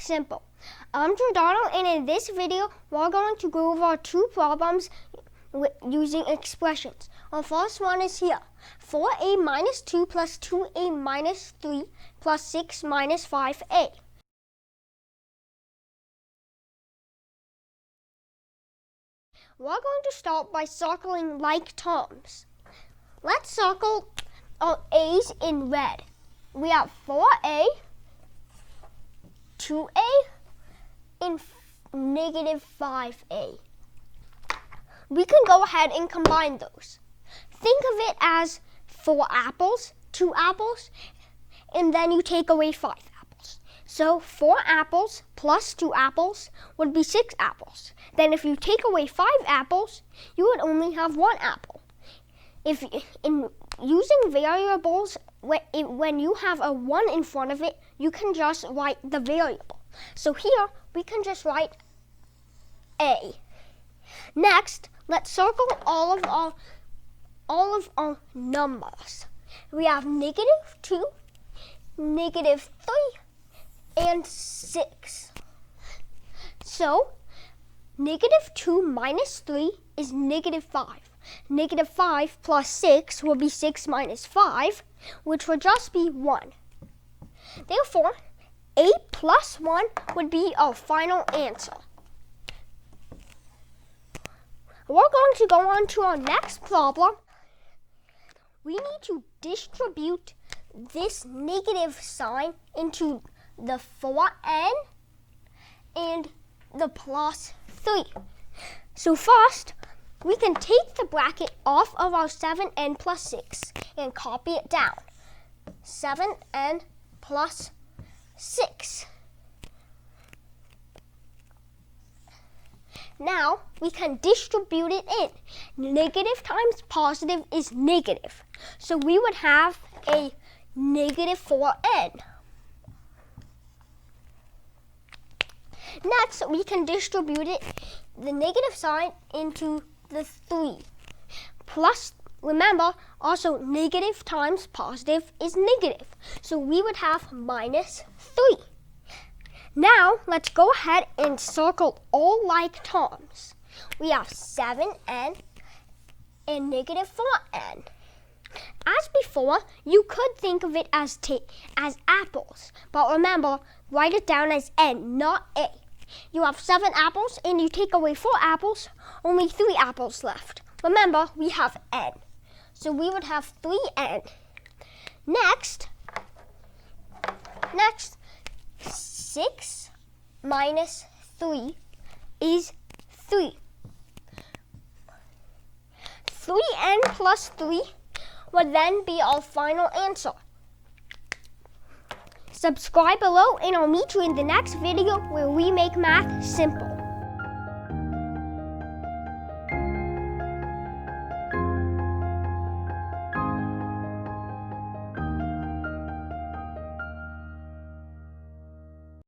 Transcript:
simple. I'm Giordano, and in this video, we're going to go over 2 problems using expressions. Our first one is here. 4a minus 2 plus 2a minus 3 plus 6 minus 5a. We're going to start by circling like terms. Let's circle our a's in red. We have 4a, 2a, and negative 5a. We can go ahead and combine those. Think of it as 4 apples, 2 apples, and then you take away 5 apples. So 4 apples plus 2 apples would be 6 apples. Then if you take away 5 apples, you would only have 1 apple. If in using variables, when you have a 1 in front of it, you can just write the variable. So here, we can just write a. Next, let's circle all of our numbers. We have negative 2, negative 3, and 6. So, negative 2 minus 3 is negative 5. Negative 5 plus 6 will be 6 minus 5, which would just be 1. Therefore, 8 plus 1 would be our final answer. We're going to go on to our next problem. We need to distribute this negative sign into the 4n and the plus 3. So first, we can take the bracket off of our 7n plus 6 and copy it down. 7n plus 6. Now, we can distribute it in. Negative times positive is negative. So we would have a negative 4n. Next, we can distribute the negative sign into the 3. Plus, remember, also negative times positive is negative. So we would have minus 3. Now, let's go ahead and circle all like terms. We have 7n and negative 4n. As before, you could think of it as apples. But remember, write it down as n, not a. You have 7 apples and you take away 4 apples, only 3 apples left. Remember, we have n. So we would have 3n. Next, 6 minus 3 is 3. 3n plus 3 would then be our final answer. Subscribe below and I'll meet you in the next video where we make math simple.